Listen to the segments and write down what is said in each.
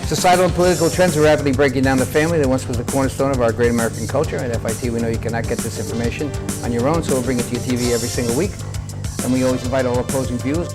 Societal and political trends are rapidly breaking down the family that once was the cornerstone of our great American culture. At FIT, we know you cannot get this information on your own, so we'll bring it to your TV every single week. And we always invite all opposing views.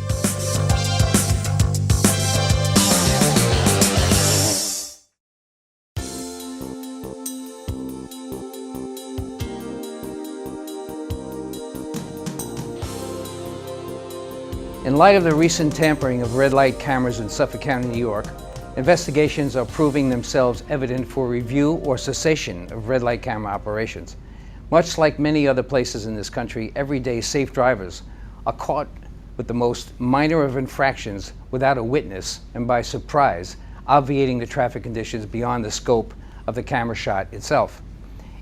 In light of the recent tampering of red light cameras in Suffolk County, New York, investigations are proving themselves evident for review or cessation of red light camera operations. Much like many other places in this country, everyday safe drivers are caught with the most minor of infractions without a witness and by surprise, obviating the traffic conditions beyond the scope of the camera shot itself.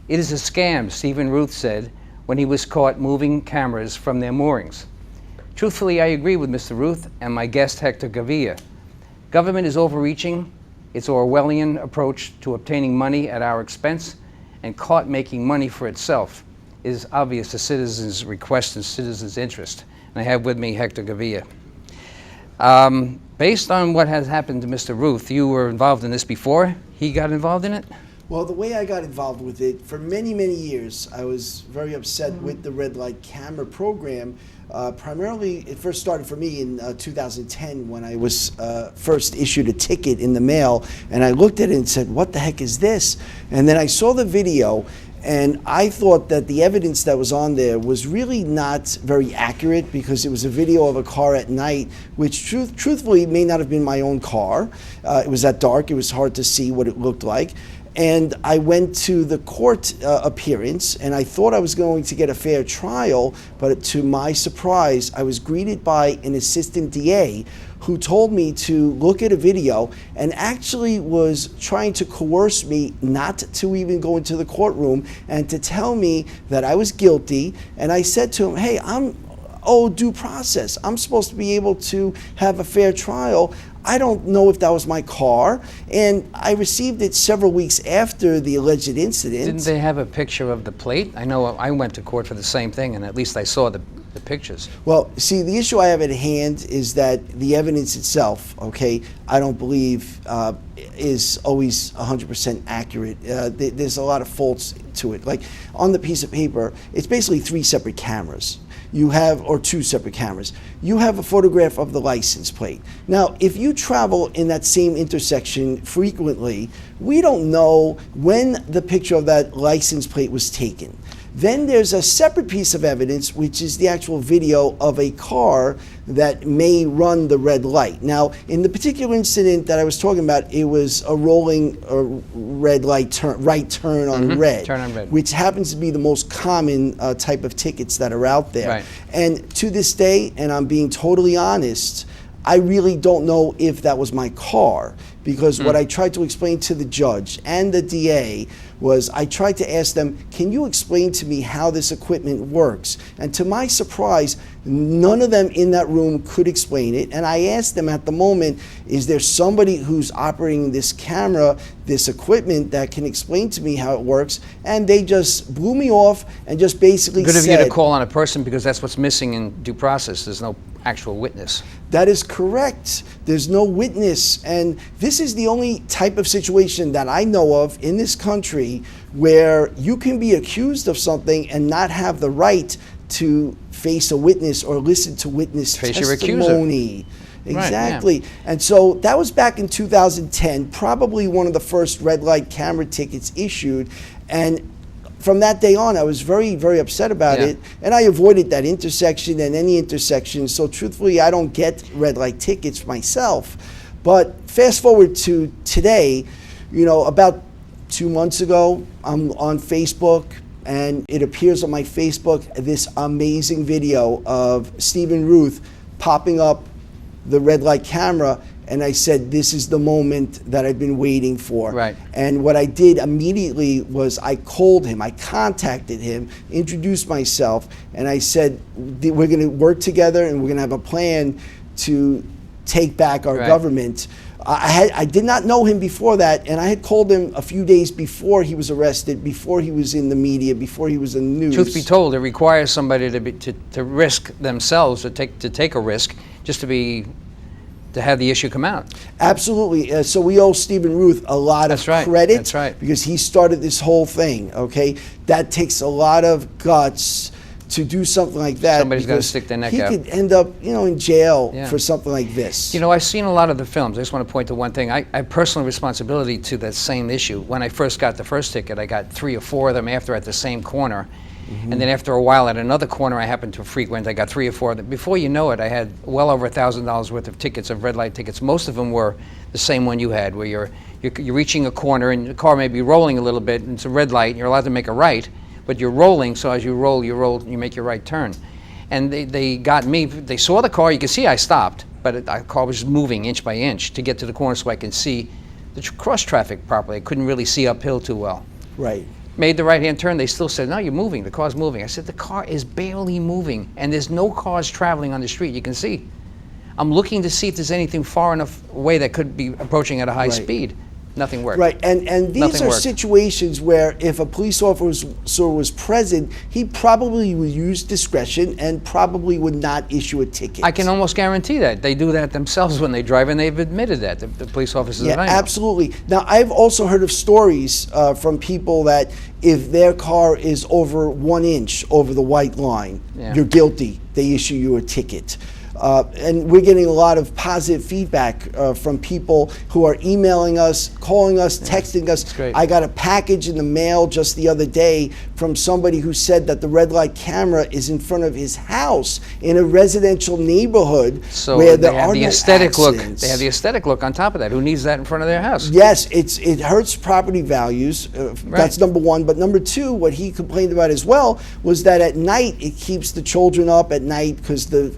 It is a scam, Stephen Ruth said when he was caught moving cameras from their moorings. Truthfully, I agree with Mr. Ruth and my guest Hector Gavilla. Government is overreaching its Orwellian approach to obtaining money at our expense, and caught making money for itself is obvious to citizens' request and citizens' interest. And I have with me Hector Gavilla. Based on what has happened to Mr. Ruth, you were involved in this before he got involved in it? Well, the way I got involved with it, for many, many years, I was very upset with the red light camera program. Primarily, it first started for me in 2010 when I was first issued a ticket in the mail, and I looked at it and said, what the heck is this? And then I saw the video, and I thought that the evidence that was on there was really not very accurate, because it was a video of a car at night, which truthfully may not have been my own car. It was that dark, it was hard to see what it looked like. And I went to the court appearance, and I thought I was going to get a fair trial, but to my surprise, I was greeted by an assistant DA who told me to look at a video and actually was trying to coerce me not to even go into the courtroom and to tell me that I was guilty. And I said to him, hey, I'm owed due process. I'm supposed to be able to have a fair trial. I don't know if that was my car, and I received it several weeks after the alleged incident. Didn't they have a picture of the plate? I know I went to court for the same thing, and at least I saw the pictures. Well, see, the issue I have at hand is that the evidence itself, okay, I don't believe is always 100% accurate. There's a lot of faults to it. Like on the piece of paper, it's basically 3 separate cameras. You have, or 2 separate cameras. You have a photograph of the license plate. Now, if you travel in that same intersection frequently, we don't know when the picture of that license plate was taken. Then there's a separate piece of evidence, which is the actual video of a car that may run the red light. Now, in the particular incident that I was talking about, it was a rolling red light right turn on red, which happens to be the most common type of tickets that are out there. Right. And to this day, and I'm being totally honest, I really don't know if that was my car, because what I tried to explain to the judge and the DA was I tried to ask them, can you explain to me how this equipment works? And to my surprise, none of them in that room could explain it. And I asked them at the moment, is there somebody who's operating this camera, this equipment, that can explain to me how it works? And they just blew me off and just basically said— Good of you to call on a person, because that's what's missing in due process. There's no actual witness. That is correct. There's no witness. And this is the only type of situation that I know of in this country where you can be accused of something and not have the right to face a witness or listen to witness testimony. Exactly. Right, yeah. And so that was back in 2010, probably one of the first red light camera tickets issued. And from that day on, I was very, very upset about it, and I avoided that intersection and any intersection. So truthfully, I don't get red light tickets myself. But fast forward to today, you know, about 2 months ago, I'm on Facebook, and it appears on my Facebook this amazing video of Stephen Ruth popping up the red light camera, and I said, this is the moment that I've been waiting for. Right. And what I did immediately was I called him, I contacted him, introduced myself, and I said, we're going to work together and we're going to have a plan to take back our government. I did not know him before that, and I had called him a few days before he was arrested, before he was in the media, before he was in the news. Truth be told, it requires somebody to risk themselves, to take a risk, just to be to have the issue come out. Absolutely. So we owe Stephen Ruth a lot of credit. That's right. Because he started this whole thing, okay? That takes a lot of guts to do something like that. Somebody's got to stick their neck out. He could end up, in jail for something like this. I've seen a lot of the films. I just want to point to one thing. I have personal responsibility to that same issue. When I first got the first ticket, I got 3 or 4 of them after at the same corner. And then after a while at another corner I happened to frequent, I got 3 or 4 of them. Before you know it, I had well over $1,000 worth of tickets, of red light tickets. Most of them were the same one you had, where you're reaching a corner and the car may be rolling a little bit and it's a red light and you're allowed to make a right, but you're rolling, so as you roll, you make your right turn. And they got me. They saw the car. You can see I stopped, but the car was moving inch by inch to get to the corner so I can see the cross traffic properly. I couldn't really see uphill too well. Right. Made the right-hand turn. They still said, no, you're moving. The car's moving. I said, the car is barely moving, and there's no cars traveling on the street. You can see. I'm looking to see if there's anything far enough away that could be approaching at a high speed. Nothing worked. Right, and these are situations where if a police officer was present, he probably would use discretion and probably would not issue a ticket. I can almost guarantee that. They do that themselves when they drive, and they've admitted that, the police officers. Yeah, absolutely. Now, I've also heard of stories from people that if their car is over 1 inch over the white line, you're guilty. They issue you a ticket. And we're getting a lot of positive feedback from people who are emailing us, calling us, texting us. That's great. I got a package in the mail just the other day from somebody who said that the red light camera is in front of his house in a residential neighborhood where there are no accidents. They have the aesthetic look on top of that. Who needs that in front of their house? Yes, it hurts property values. That's number one. But number two, what he complained about as well was that at night it keeps the children up at night because the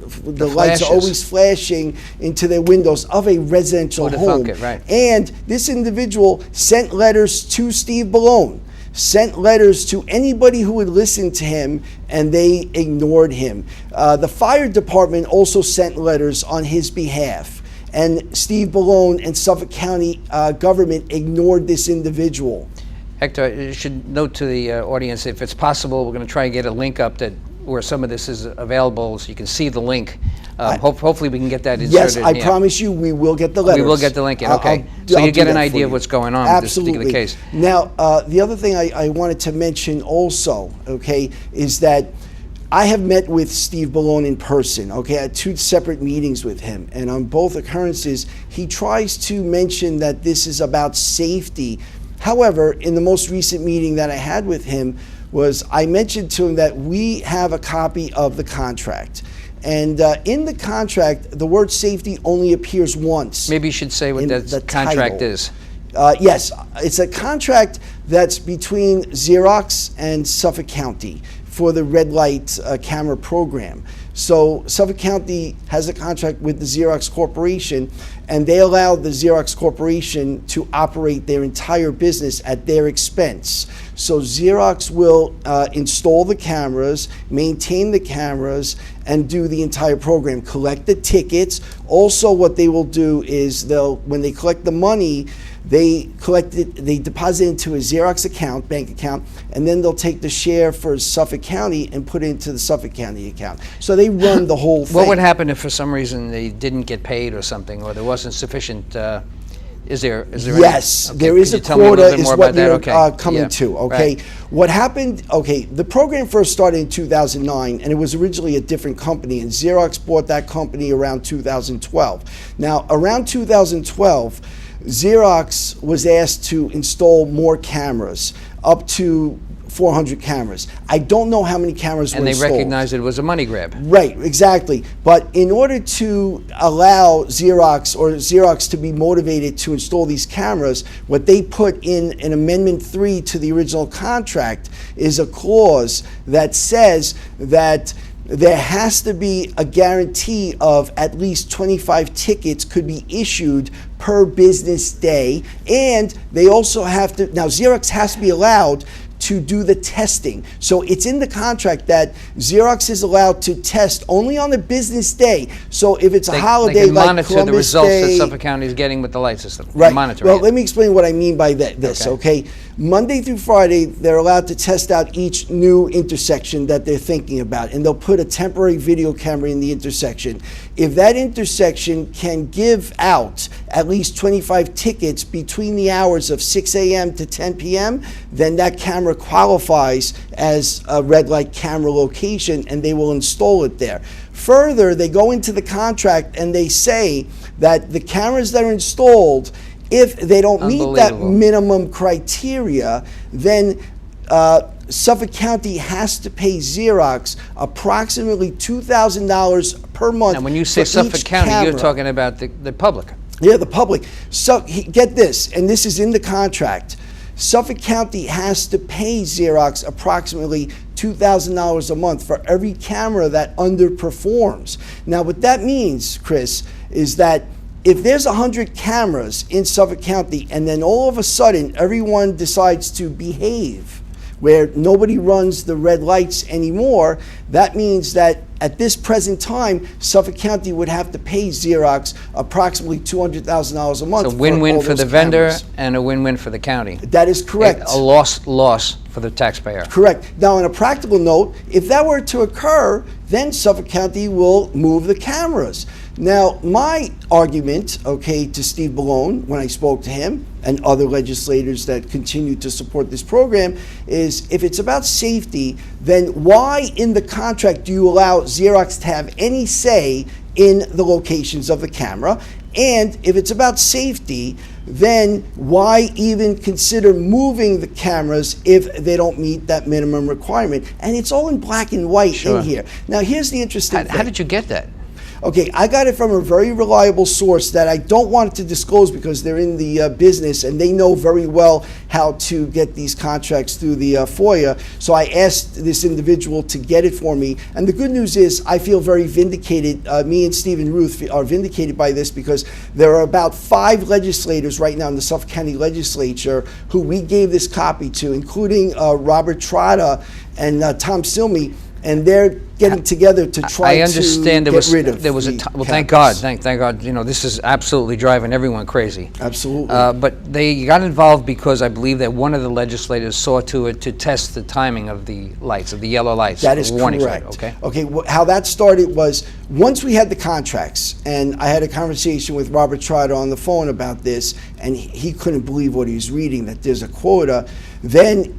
lights are always flashing into their windows of a residential home. And this individual sent letters to Steve Ballone, sent letters to anybody who would listen to him, and they ignored him. The fire department also sent letters on his behalf, and Steve Ballone and Suffolk County government ignored this individual. Hector, you should note to the audience, if it's possible, we're going to try and get a link up where some of this is available so you can see the link. Hopefully we can get that inserted. Yes, I promise you we will get the letters. We will get the link in, okay. So you get an idea of what's going on with this particular case. Now, the other thing I wanted to mention also, okay, is that I have met with Steve Ballone in person, okay, at 2 separate meetings with him, and on both occurrences, he tries to mention that this is about safety. However, in the most recent meeting that I had with him, I mentioned to him that we have a copy of the contract. And in the contract, the word safety only appears once. Maybe you should say what that contract is. Yes, it's a contract that's between Xerox and Suffolk County for the red light camera program. So Suffolk County has a contract with the Xerox Corporation, and they allow the Xerox Corporation to operate their entire business at their expense. So Xerox will install the cameras, maintain the cameras, and do the entire program, collect the tickets. Also, what they will do is when they collect the money, they deposit it into a Xerox account, bank account, and then they'll take the share for Suffolk County and put it into the Suffolk County account. So they run the whole thing. What would happen if for some reason they didn't get paid or something, or there wasn't sufficient? Is there? Yes, okay. there is a quota. Is what you're coming to. Okay, right. What happened? Okay, the program first started in 2009, and it was originally a different company, and Xerox bought that company around 2012. Now, around 2012. Xerox was asked to install more cameras, up to 400 cameras. I don't know how many cameras were installed. And they recognized it was a money grab. Right, exactly. But in order to allow Xerox to be motivated to install these cameras, what they put in Amendment 3 to the original contract is a clause that says that there has to be a guarantee of at least 25 tickets could be issued per business day, and they also have to, now Xerox has to be allowed to do the testing. So it's in the contract that Xerox is allowed to test only on a business day. So if it's a holiday they can like monitor Columbus the results Day, that Suffolk County is getting with the light system. right. Monitor Well, it. let me explain what I mean by this, okay? Monday through Friday, they're allowed to test out each new intersection that they're thinking about, and they'll put a temporary video camera in the intersection. If that intersection can give out at least 25 tickets between the hours of 6 a.m. to 10 p.m., then that camera qualifies as a red light camera location, and they will install it there. Further, they go into the contract and they say that the cameras that are installed, if they don't meet that minimum criteria, then Suffolk County has to pay Xerox approximately $2,000 per month. And when you say Suffolk County, you're talking about the public. Yeah, the public. So get this, and this is in the contract. Suffolk County has to pay Xerox approximately $2,000 a month for every camera that underperforms. Now, what that means, Chris, is that if there's 100 cameras in Suffolk County and then all of a sudden everyone decides to behave where nobody runs the red lights anymore, that means that at this present time, Suffolk County would have to pay Xerox approximately $200,000 a month. It's a win-win for the vendor cameras. And a win-win for the county. That is correct. A loss for the taxpayer. Correct. Now, on a practical note, if that were to occur, then Suffolk County will move the cameras. Now, my argument, okay, to Steve Ballone, when I spoke to him and other legislators that continue to support this program, is if it's about safety, then why in the contract do you allow Xerox to have any say in the locations of the camera? And if it's about safety, then why even consider moving the cameras if they don't meet that minimum requirement? And it's all in black and white in here. Now, here's the interesting thing. How did you get that? Okay, I got it from a very reliable source that I don't want to disclose because they're in the business and they know very well how to get these contracts through the FOIA. So I asked this individual to get it for me. And the good news is I feel very vindicated. Me and Stephen Ruth are vindicated by this because there are about 5 legislators right now in the Suffolk County Legislature who we gave this copy to, including Robert Trotta and Tom Silmy. And they're getting together to try to get rid of there was a well, thank God, thank God. You know, this is absolutely driving everyone crazy. Absolutely. But they got involved because I believe that one of the legislators saw to it to test the timing of the lights, of the yellow lights. That is correct. Light, okay. Okay. How that started was once we had the contracts, and I had a conversation with Robert Trotter on the phone about this, and he couldn't believe what he was reading, that there's a quota. Then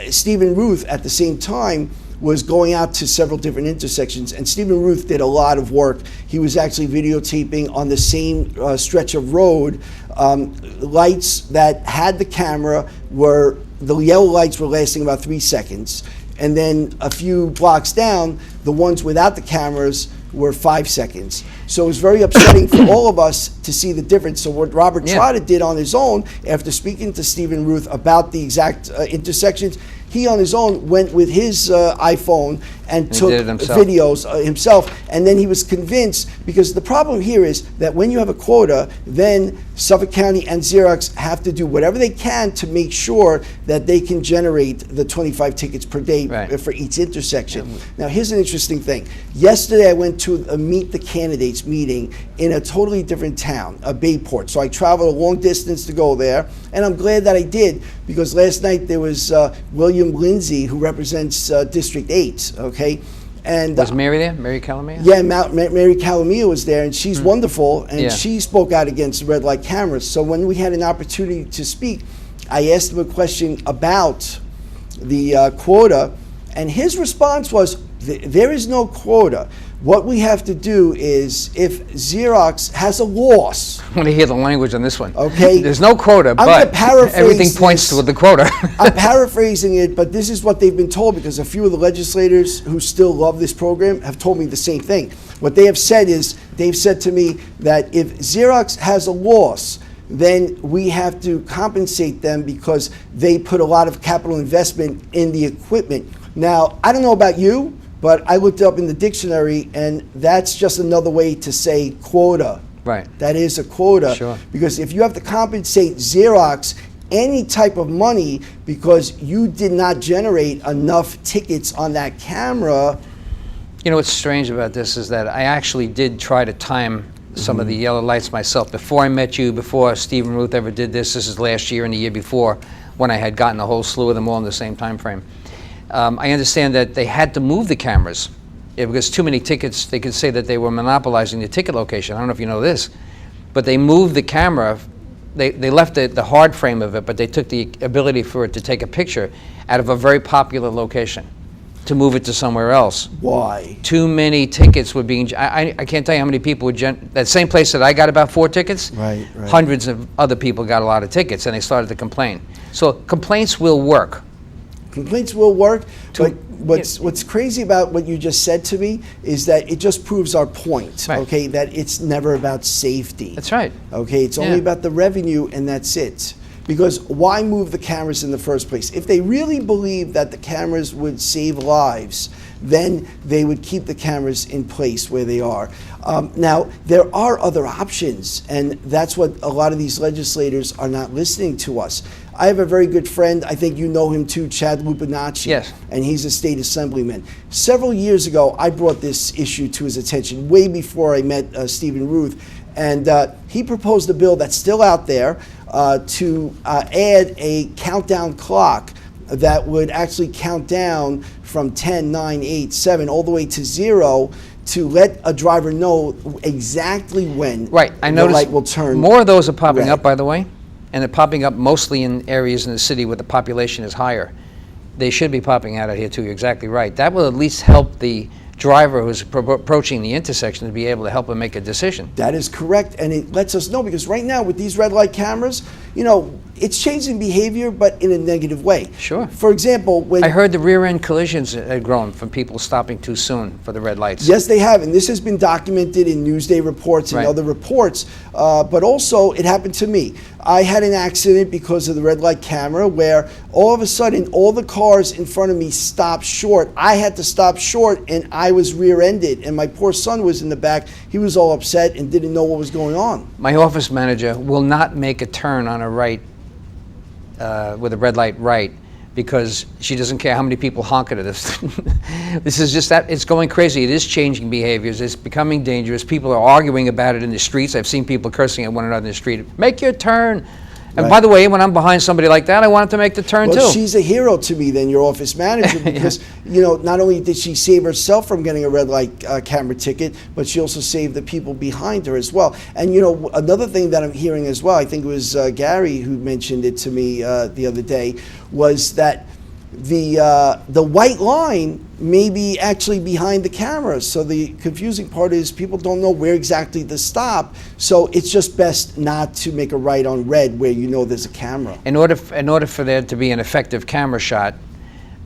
Stephen Ruth, at the same time, was going out to several different intersections, and Stephen Ruth did a lot of work. He was actually videotaping on the same stretch of road. Lights that had the camera were, the yellow lights were lasting about 3 seconds, and then a few blocks down, the ones without the cameras were 5 seconds. So it was very upsetting for all of us to see the difference. So what Robert Trotta did on his own, after speaking to Stephen Ruth about the exact intersections, he on his own went with his iPhone and took videos himself, and then he was convinced, because the problem here is that when you have a quota, then Suffolk County and Xerox have to do whatever they can to make sure that they can generate the 25 tickets per day for each intersection. Now, here's an interesting thing. Yesterday, I went to a Meet the Candidates meeting in a totally different town, Bayport. So I traveled a long distance to go there, and I'm glad that I did, because last night there was William Lindsay, who represents District 8, okay? And was Mary there? Mary Calamia? Yeah, Mary Calamia was there, and she's wonderful, and she spoke out against red light cameras. So when we had an opportunity to speak, I asked him a question about the quota, and his response was, there is no quota. What we have to do is, if Xerox has a loss. I want to hear the language on this one. Okay. There's no quota, but everything points to the quota. I'm paraphrasing it, but this is what they've been told, because a few of the legislators who still love this program have told me the same thing. What they have said is, they've said to me that if Xerox has a loss, then we have to compensate them because they put a lot of capital investment in the equipment. Now, I don't know about you, but I looked up in the dictionary, and that's just another way to say quota. Right. That is a quota. Sure. Because if you have to compensate Xerox any type of money because you did not generate enough tickets on that camera. You know what's strange about this is that I actually did try to time some of the yellow lights myself before I met you, before Steve and Ruth ever did this. This is last year and the year before, when I had gotten a whole slew of them all in the same time frame. I understand that they had to move the cameras because too many tickets. They could say that they were monopolizing the ticket location. I don't know if you know this, but they moved the camera. They left the hard frame of it, but they took the ability for it to take a picture out of a very popular location to move it to somewhere else. Why? Too many tickets were being, I can't tell you how many people would, that same place that I got about 4 tickets, Right. hundreds of other people got a lot of tickets, and they started to complain. So complaints will work. Complaints will work, but what's crazy about what you just said to me is that it just proves our point, Right. okay, that it's never about safety. That's right. Okay, it's only Yeah. about the revenue, and that's it. Because why move the cameras in the first place? If they really believe that the cameras would save lives, then they would keep the cameras in place where they are. Now, there are other options, and that's what a lot of these legislators are not listening to us. I have a very good friend, I think you know him too, Chad Lupinacci. Yes. And he's a state assemblyman. Several years ago, I brought this issue to his attention, way before I met Stephen Ruth, and he proposed a bill that's still out there to add a countdown clock that would actually count down from 10, 9, 8, 7, all the way to 0 to let a driver know exactly when Right, I the noticed light will turn. more of those are popping red. up, by the way, and they're popping up mostly in areas in the city where the population is higher. They should be popping out here too, you're exactly right. That will at least help the driver who's approaching the intersection to be able to help him make a decision. That is correct, and it lets us know, because right now with these red light cameras, you know, it's changing behavior, but in a negative way. Sure. For example, when I heard the rear end collisions had grown from people stopping too soon for the red lights. yes, they have, and this has been documented in Newsday reports and Right. other reports, but also it happened to me. I had an accident because of the red light camera where all of a sudden all the cars in front of me stopped short. I had to stop short, and I was rear-ended, and my poor son was in the back. He was all upset and didn't know what was going on. My office manager will not make a turn on a right with a red light right because she doesn't care how many people honk at this. This is just that it's going crazy. It is changing behaviors. It's becoming dangerous. People are arguing about it in the streets. I've seen people cursing at one another in the street. Make your turn. And Right. by the way, when I'm behind somebody like that, I want them to make the turn Well, too. she's a hero to me then, your office manager, because you know, not only did she save herself from getting a red light camera ticket, but she also saved the people behind her as well. And you know, another thing that I'm hearing as well, I think it was Gary who mentioned it to me the other day, was that the white line may be actually behind the camera. So the confusing part is people don't know where exactly to stop. So it's just best not to make a right on red where you know there's a camera. In order for there to be an effective camera shot,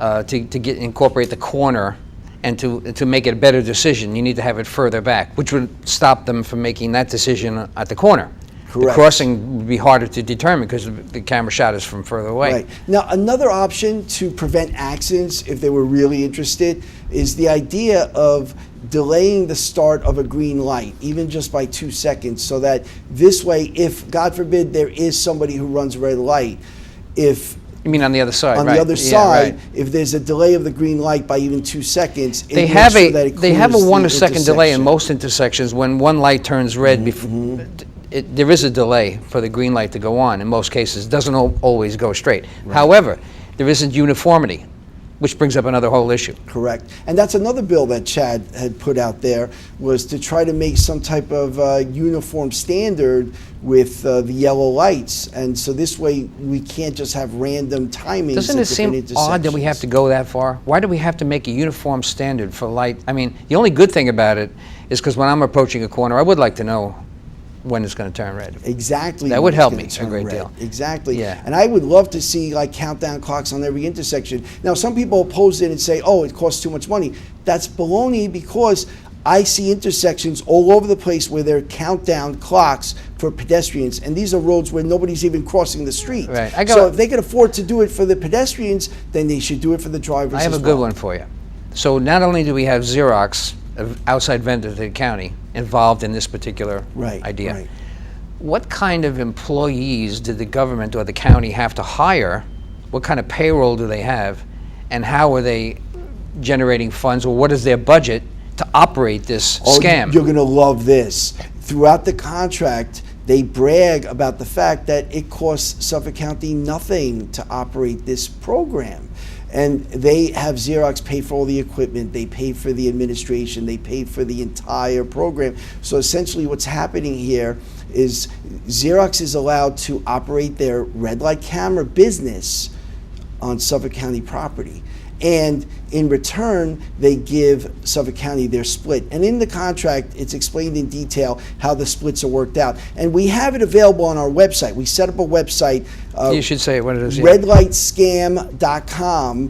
to incorporate the corner and to make it a better decision, you need to have it further back, which would stop them from making that decision at the corner. Correct. The crossing would be harder to determine because the camera shot is from further away. Right. Now, another option to prevent accidents, if they were really interested, is the idea of delaying the start of a green light, even just by 2 seconds, so that this way, if, God forbid, there is somebody who runs a red light, if You mean on the other side, on right? the other Yeah, side, right. if there's a delay of the green light by even 2 seconds, it They makes have sure that it they have a clears the 1 second delay in intersection. most intersections. When one light turns red, there is a delay for the green light to go on in most cases. It doesn't always go straight. However, there isn't uniformity, which brings up another whole issue. Correct. And that's another bill that Chad had put out there, was to try to make some type of uniform standard with the yellow lights. And so this way we can't just have random timings. Doesn't at it seem different odd that we have to intersections. go that far? Why do we have to make a uniform standard for light? I mean, the only good thing about it is because when I'm approaching a corner, I would like to know when it's going to turn red. Exactly. That when would it's help gonna me a turn great red. deal. Exactly. Yeah. And I would love to see like countdown clocks on every intersection. Now, some people oppose it and say, oh, it costs too much money. That's baloney, because I see intersections all over the place where there are countdown clocks for pedestrians, and these are roads where nobody's even crossing the street. Right. So if they can afford to do it for the pedestrians, then they should do it for the drivers I have a as good well. one for you. So not only do we have Xerox, an outside vendor to the county, involved in this particular Right, idea, right. what kind of employees did the government or the county have to hire? What kind of payroll do they have? And how are they generating funds, or what is their budget to operate this scam? You're going to love this. Throughout the contract, they brag about the fact that it costs Suffolk County nothing to operate this program. And they have Xerox pay for all the equipment, they pay for the administration, they pay for the entire program. So essentially what's happening here is Xerox is allowed to operate their red light camera business on Suffolk County property. And in return, they give Suffolk County their split. And in the contract, it's explained in detail how the splits are worked out. And we have it available on our website. We set up a website. You should say what it is. Redlightscam.com,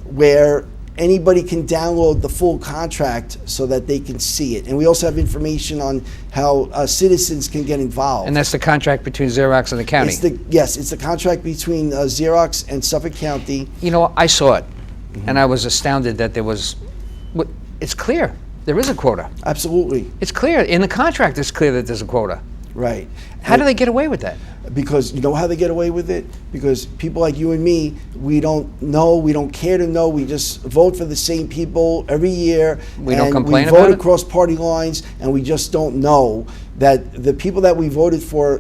where anybody can download the full contract so that they can see it. And we also have information on how citizens can get involved. And that's the contract between Xerox and the county? Yes, it's the contract between Xerox and Suffolk County. You know, I saw it. And I was astounded that there was, it's clear, there is a quota. Absolutely. It's clear, in the contract it's clear that there's a quota. Right. How do they get away with that? Because you know how they get away with it? Because people like you and me, we don't know, we don't care to know, we just vote for the same people every year. We don't complain about it? We vote across party lines, and we just don't know that the people that we voted for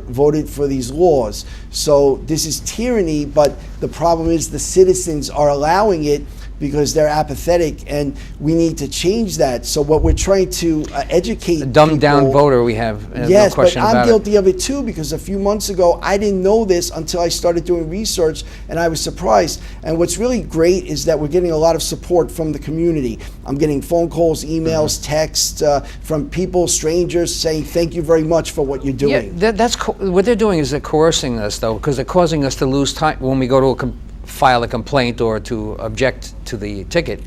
these laws. So this is tyranny, but the problem is the citizens are allowing it because they're apathetic, and we need to change that. So what we're trying to educate the dumbed down voter we have, yes, no question but about I'm guilty of it too, because a few months ago I didn't know this until I started doing research, and I was surprised. And what's really great is that we're getting a lot of support from the community. I'm getting phone calls, emails, texts from people, strangers, saying thank you very much for what you're doing. Yeah, that's what they're doing is they're coercing us, though, because they're causing us to lose time when we go to file a complaint or to object to the ticket.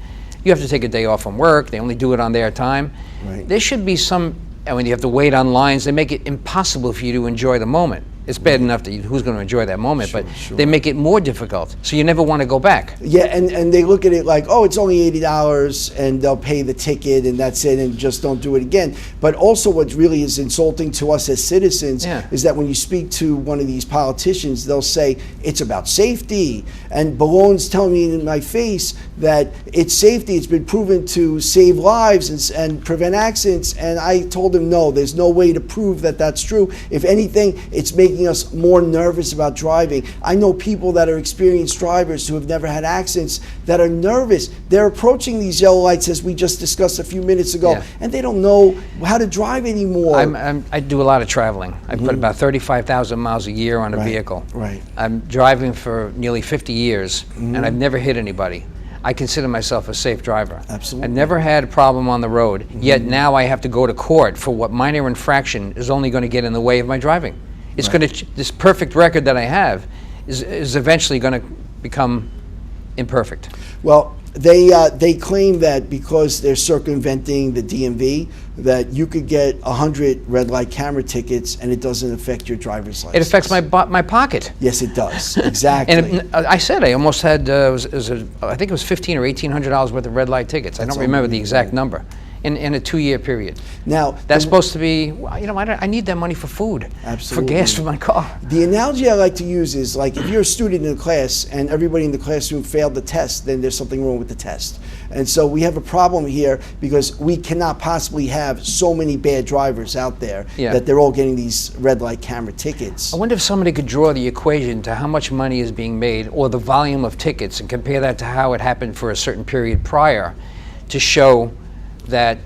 You have to take a day off from work. They only do it on their time. Right. There should be some, and when you have to wait on lines, they make it impossible for you to enjoy the moment. It's bad enough that who's going to enjoy that moment, but they make it more difficult, so you never want to go back. Yeah, and they look at it like, oh, it's only $80, and they'll pay the ticket, and that's it, and just don't do it again. But also what really is insulting to us as citizens is that when you speak to one of these politicians, they'll say, it's about safety. And Ballone's telling me in my face that it's safety, it's been proven to save lives and prevent accidents. And I told him, no, there's no way to prove that that's true. If anything, it's making us more nervous about driving. I know people that are experienced drivers who have never had accidents that are nervous. They're approaching these yellow lights, as we just discussed a few minutes ago, and they don't know how to drive anymore. I do a lot of traveling. I put about 35,000 miles a year on a vehicle. Right. I'm driving for nearly 50 years, and I've never hit anybody. I consider myself a safe driver. Absolutely. I've never had a problem on the road, yet now I have to go to court for what minor infraction is only going to get in the way of my driving. It's going to, this perfect record that I have is eventually going to become imperfect. Well, they claim that because they're circumventing the DMV, that you could get 100 red light camera tickets and it doesn't affect your driver's license. It affects my pocket. Yes, it does. Exactly. And I said I almost had, I think it was $1,500 or $1,800 worth of red light tickets. I don't remember the exact number. In a 2-year period. Now that's supposed to be, you know, I need that money for food, for gas for my car. The analogy I like to use is like if you're a student in a class and everybody in the classroom failed the test, then there's something wrong with the test. And so we have a problem here because we cannot possibly have so many bad drivers out there that they're all getting these red light camera tickets. I wonder if somebody could draw the equation to how much money is being made or the volume of tickets and compare that to how it happened for a certain period prior to show that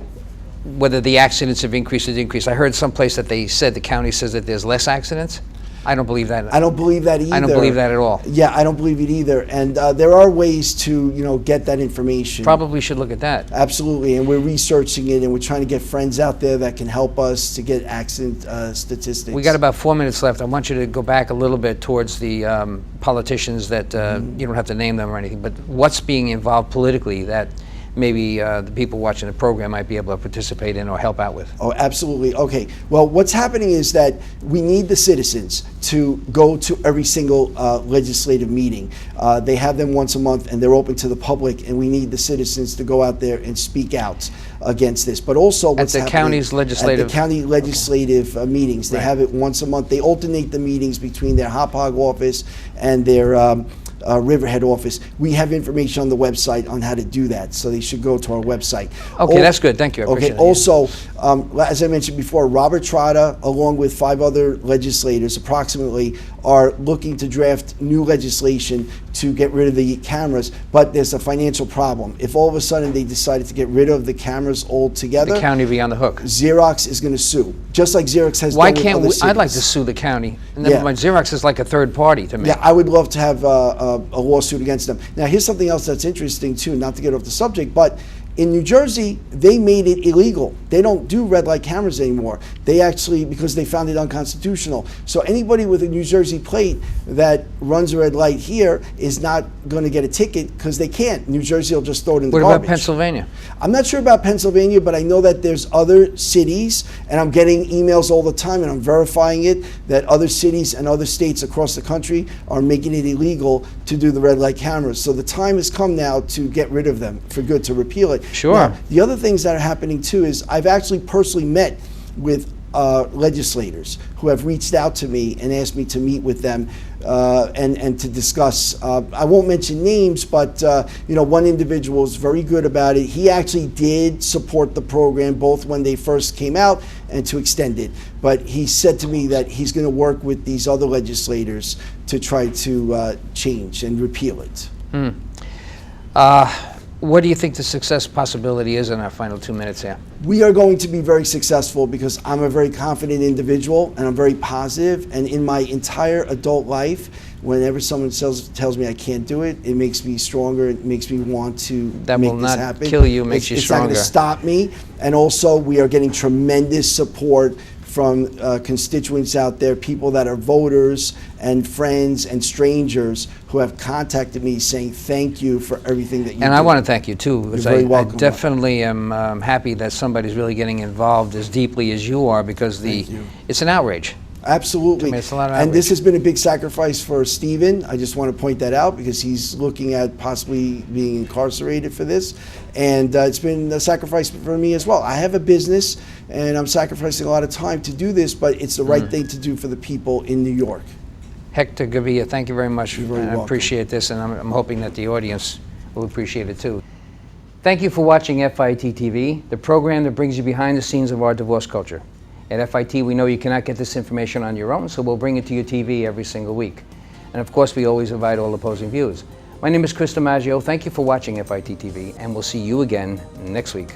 whether the accidents have increased or decreased. I heard someplace that they said, the county says that there's less accidents. I don't believe that. I don't believe that either. I don't believe that at all. Yeah, I don't believe it either. And there are ways to, you know, get that information. Probably should look at that. Absolutely, and we're researching it, and we're trying to get friends out there that can help us to get accident statistics. We got about 4 minutes left. I want you to go back a little bit towards the politicians that you don't have to name them or anything, but what's being involved politically that maybe the people watching the program might be able to participate in or help out with. Oh, absolutely. Okay. Well, what's happening is that we need the citizens to go to every single legislative meeting. They have them once a month, and they're open to the public, and we need the citizens to go out there and speak out against this. But also what's at the county's legislative, at the county legislative meetings. They Right. have it once a month. They alternate the meetings between their Hauppauge office and their Riverhead office. We have information on the website on how to do that, so they should go to our website. Okay, that's good. Thank you. I appreciate Okay. it. Also, as I mentioned before, Robert Trotta, along with 5 other legislators, approximately, are looking to draft new legislation to get rid of the cameras. But there's a financial problem. If all of a sudden they decided to get rid of the cameras altogether, The county be on the hook. Xerox is going to sue, just like Xerox has Why done with can't other we? I'd like to cities. sue the county. Never Yeah. mind, Xerox is like a third party to me. Yeah, I would love to have a lawsuit against them. Now, here's something else that's interesting, too, not to get off the subject, but in New Jersey, they made it illegal. They don't do red light cameras anymore. They actually, because they found it unconstitutional. So anybody with a New Jersey plate that runs a red light here is not going to get a ticket because they can't. New Jersey will just throw it in the What garbage. about Pennsylvania? I'm not sure about Pennsylvania, but I know that there's other cities, and I'm getting emails all the time, and I'm verifying it, that other cities and other states across the country are making it illegal to do the red light cameras. So the time has come now to get rid of them for good, to repeal it. Sure. Now, the other things that are happening too is I've actually personally met with legislators who have reached out to me and asked me to meet with them and to discuss. I won't mention names, but one individual is very good about it. He actually did support the program both when they first came out and to extend it. But he said to me that he's going to work with these other legislators to try to change and repeal it. What do you think the success possibility is in our final 2 minutes here? We are going to be very successful because I'm a very confident individual and I'm very positive. And in my entire adult life, whenever someone tells me I can't do it, it makes me stronger. It makes me want to That make will this not happen. kill you, makes you It's not stronger. going to stop me. And also, we are getting tremendous support from constituents out there, people that are voters and friends and strangers who have contacted me saying thank you for everything that you do. And I want to thank you too, because You're very I welcome. definitely am happy that somebody's really getting involved as deeply as you are, because Thank you. it's an outrage. Absolutely. To me, it's a lot of And this outrage. has been a big sacrifice for Stephen. I just want to point that out because he's looking at possibly being incarcerated for this. And it's been a sacrifice for me as well. I have a business and I'm sacrificing a lot of time to do this, but it's the right thing to do for the people in New York. Hector Gavilla, thank you very much. You're very I welcome. appreciate this, and I'm hoping that the audience will appreciate it too. Thank you for watching FIT TV, the program that brings you behind the scenes of our divorce culture. At FIT, we know you cannot get this information on your own, so we'll bring it to your TV every single week. And of course, we always invite all opposing views. My name is Chris DiMaggio. Thank you for watching FIT TV, and we'll see you again next week.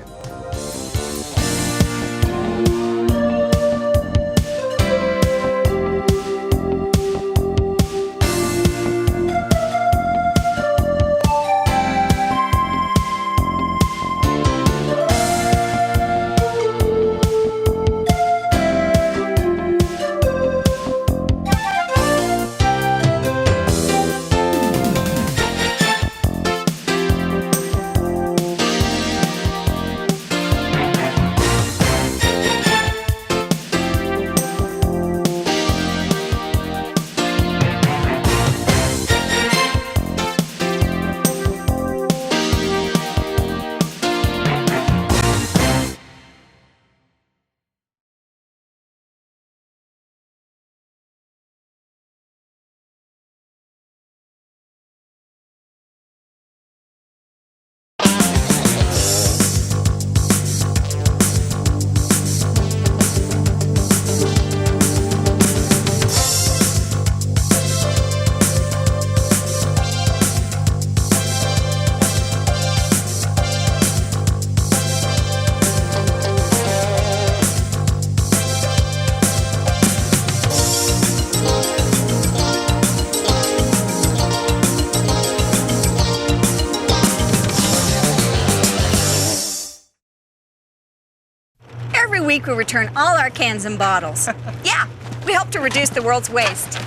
Every week we return all our cans and bottles. Yeah, we help to reduce the world's waste.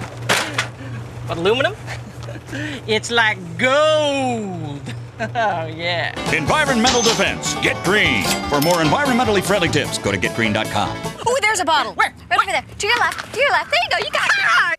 Aluminum? It's like gold. Oh, yeah. Environmental defense. Get green. For more environmentally friendly tips, go to getgreen.com. Oh, there's a bottle. Where? Right over there. To your left. To your left. There you go. You got it.